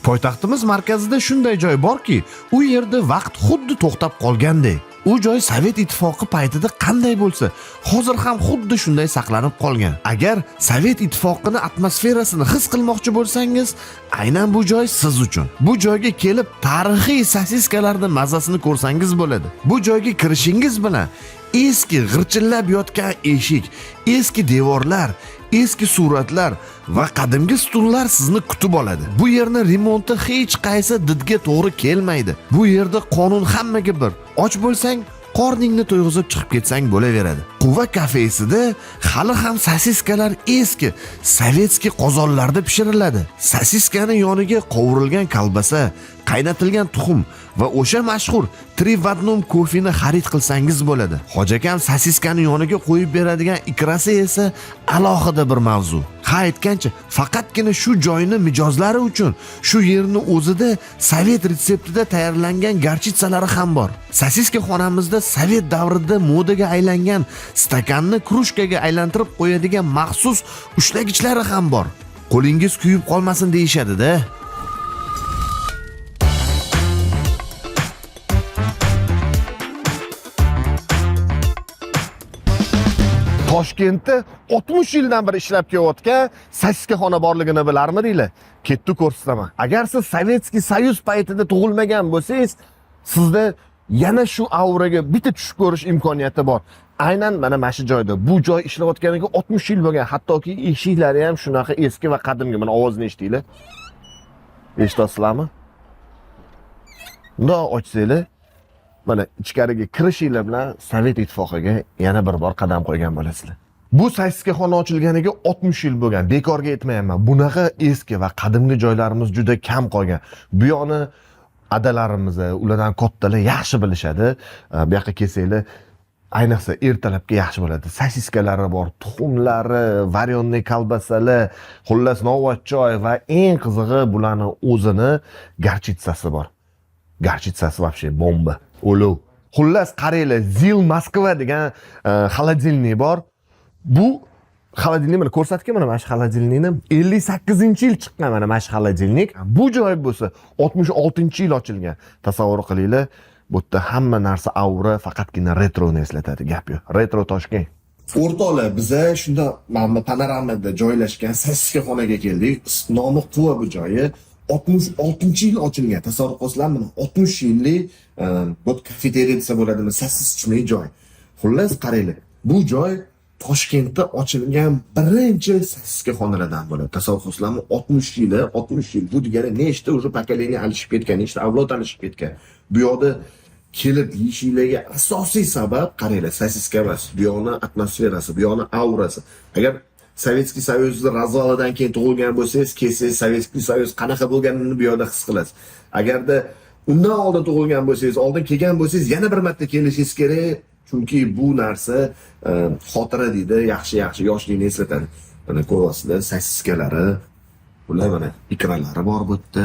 Poytaxtimiz markazida shunday joy borki, u yerda vaqt xuddi to'xtab qolgandek. U joy Sovet ittifoqi paytida qanday bo'lsa, hozir ham xuddi shunday saqlanib qolgan. Agar Sovet ittifoqining atmosferasini his qilmoqchi bo'lsangiz, aynan bu joy siz uchun. Bu joyga kelib tarixiy sosiskalarning mazasini ko'rsangiz bo'ladi. Bu joyga kirishingiz bilan eski g'irchillab yotgan eshik, eski devorlar, eski suratlar va qadimgi stullar sizni kutib oladi. Bu yerning remonti hech qaysi didga to'g'ri kelmaydi. Bu yerda qonun hammaga bir. Och bo'lsang, qorningni to'yg'izib chiqib ketsang bo'laveradi. Quva kafesida hali ham sosiskalar eski sovetskiy qozonlarda pishiriladi. Sosiskaning yoniga qovurilgan kolbasa, qaynatilgan tuxum va o'sha mashhur 3 в 1 kofeni xarid qilsangiz bo'ladi. Hojakam sosiskaning yoniga qo'yib beradigan ikrasi esa alohida bir mavzu. Ha aytgancha, faqatgina shu joyning mijozlari uchun shu yerning o'zida sovet retseptida tayyorlangan garchitsalari ham bor. Sosiska xonamizda sovet davrida modaga aylangan stakanni krushkaga aylantirib qo'yadigan maxsus ushlagichlari ham bor. Qo'lingiz kuyib qolmasin deyishadi-da. Toshkentda 60 yildan beri ishlab kelayotgan sosiskaxona borligini bilarmidinglar? Ketdi ko'rsataman. Agar siz Sovetskiy Soyuz paytida tug'ilmagan bo'lsangiz, sizda yana shu auraga bitta tushib ko'rish imkoniyati bor. Aynan mana shu joyda. Bu joy ishlayotganiga 60 yil bo'lgan. Hattoki eshiklari ham shunaqa eski va qadimgi. Mana ovozni eshitinglar. Eshitasizlarmi? Buni ochsanglar, mana ichkariga kirishinglar bilan Sovet ittifoqiga yana bir bor qadam qo'ygan bo'lasizlar. Bu sosiskaxona ochilganiga 60 yil bo'lgan. Bekorga aytmayapman. Bunaqa eski va qadimgi joylarimiz juda kam qolgan. Bu yoqni adalarimiz, ulardan kattalar yaxshi bilishadi. Bu yoqqa kelsanglar, ayniqsa ertalabga yaxshi bo'ladi. Sosiskalari bor, tuxumlari, varyonli kolbasalar, xullas novvoy choy va eng qizig'i bularning o'zini garchitsasi bor. Garchitsasi вообще bomba. Olov. Xullas qaranglar, Zil Moskva degan xolodilnik bor. Bu xolodilnik mana ko'rsatgan mana shu xolodilnikni 58-yil chiqqan mana shu xolodilnik. Bu joy bo'lsa 66-yil ochilgan. Tasavvur qilinglar, bu yerda hamma narsa aura, faqatgina retroni eslatadi, gap yo'q. Retro Toshkent. O'rtoqlar, biza shunda mana panoramada joylashgan sosiskaxonaga keldik. Nomi Quva bu joyi. 66-yil ochilgan. Tasavvur qilsanglar, mana 60 yillik bu kafeteriya desa bo'ladimi, sosischilik joy. Xullas qaranglar, bu joy Toshkentda ochilgan birinchi sosiskaxonalardan bo'ladi. Tasavvur qilsanglar, 60 yil. Bu degani nechta o'sha pokoleniya alishib ketgan, nechta avlod alishib ketgan. Bu yoqda kelib yeyishinglarga asosiy sabab qaranglar, sosiska emas, bu yoqning atmosferasi, bu yoqning aurasi. Agar Sovetskiy Soyuzning razvalidan keyin tug'ilgan bo'lsangiz, kelsangiz Sovetskiy Soyuz qanaqa bo'lganini bu yoqda his qilasiz. Agarda undan oldin tug'ilgan bo'lsangiz, oldin kelgan bo'lsangiz, yana bir marta kelishingiz kerak, chunki bu narsa xotira deydi, yaxshi yoshlikni eslatadi. Mana ko'ryapsizlar, sosiskalari, ular mana ikralari bor bu yerda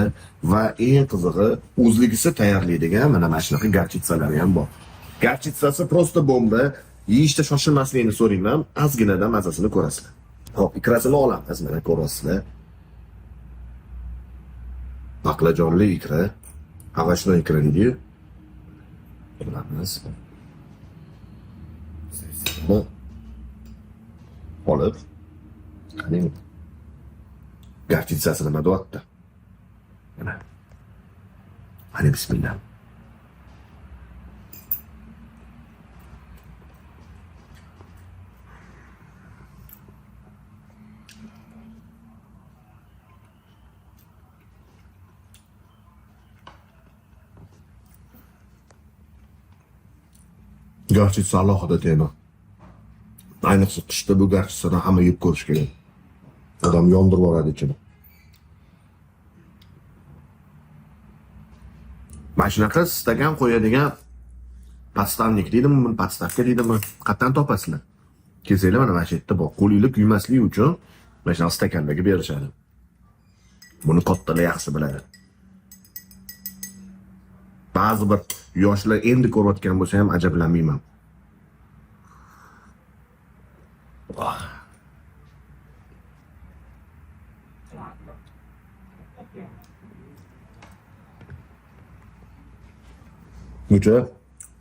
va eng qizig'i o'zligisi tayyorlaydigan mana shunaqa garchitsalari ham bor. Garchitsasi prosta bomba. Yeyishda shoshilmaslikni so'rayman, ozginadan mazasini ko'rasizlar. Hop, ikrasini olamiz, mana ko'ryapsizlar. Baqlajonli ikra, avashli ikra deydi. Olamiz. Bu olib, qarang. Garchitsasi nima deyapti? Mana. Hadi bismillah. Garchitsa alohida tema. Ayniqsa qishda bu garchitsani hamma yeb ko'rish kerak. Odam yondirib yuboradi ichini. Mana shunaqa stakan qo'yadigan podstavnik deydimi, podstavka deydimi, qayerdan topasizlar? Kelsanglar mana shu yerda bor. Qo'lingizga kuymasligi uchun mana shu stakandagi berishadi. Buni kattalar yaxshi biladi. Ba'zi bir yoshlar endi ko'rayotgan bo'lsa ham ajablanmayman. Ucha,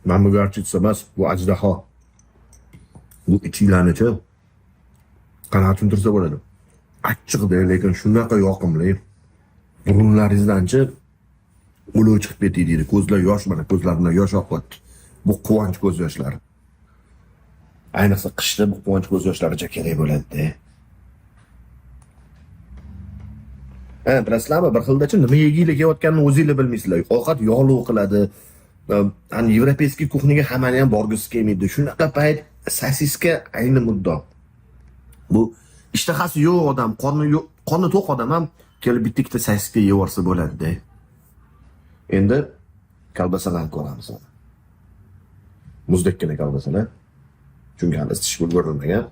mana bu garchitsa emas, bu ajdaho. Bu ichinglarni-chi. Qanaqa tushuntirsa bo'ladi. Achchiqda, lekin shunaqa yoqimli. Burunlaringizdan-chi o'lov chiqib ketdi deydi. Ko'zlar yosh, mana ko'zlarimdan yosh oqyapti. Bu quvonch ko'z yoshlari. Ayniqsa qishda bu quvonch ko'z yoshlaricha kerak bo'ladi-da. Bilasizlarmi, bir xildachi nima yegiylik kelayotganini o'zingizlar bilmaysizlar. Ovqat yog'li qiladi. Ani yevropeyskiy kuxniyaga hammani ham borgisi kelmaydi. Shunaqa payt sosiska ayni muddo. Bu ishtahasi yo'q odam, qoni to'q odam ham kelib bitta sosiska yeyorsa bo'ladi-da. Endi kolbasalarni ko'ramiz. Muzdekkina kolbasalar. Chunki hali isitish ulgurmagan.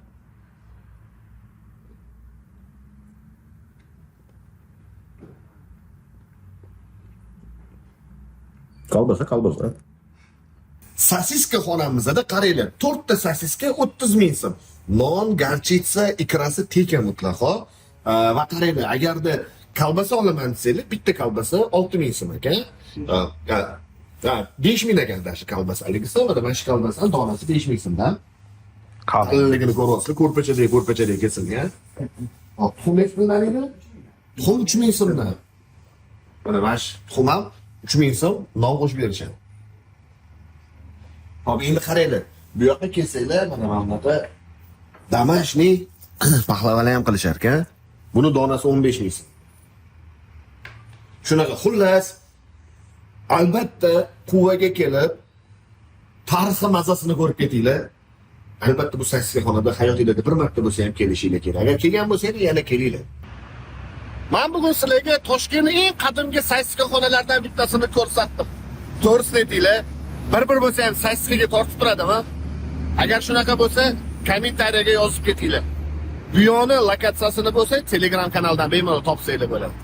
Kolbasa. Sosiska xonamizda qaranglar, 4 ta sosiska 30 ming so'm. Non, garchitsa, ikrasi tekin mutlaqo. Va qaranglar, agarda kolbasa olaman desanglar, bitta kolbasa 6 ming so'm ekan. 5 ming ekan dashi kolbasaligisi, mana shu kolbasa donasi 5 ming so'mdan. Qalinligini ko'ryapsizlar, ko'rpachadek kesilgan. Hop, tuxum eksplanalini. Tuxum 3 ming so'mdan. Mana shu tuxum ham 3 ming so'm non qo'shib berishadi. Hop, endi qaranglar. Bu yoqqa kelsanglar, mana bunaqa damashni pahlavalar ham qilishar ekan. Buni donasi 15 ming so'm. Shunaqa, xullas, albatta quvaga kelib tarixi mazasini ko'rib ketinglar. Albatta bu sosiskaxonada hayotingizda bir marta bo'lsa ham kelishinglar kerak. Agar kelgan bo'lsangiz, yana kelinglar. Men bugun sizlarga Toshkentning eng qadimgi sosiskaxonalaridan bittasini ko'rsatdim. To'g'risini aytinglar, bir bo'lsa ham sosiskaga tortib turadimi? Agar shunaqa bo'lsa, kommentariyaga yozib ketinglar. Bu yo'ni lokatsiyasini bo'lsa, Telegram kanaldan bemalol topsanglar bo'ladi.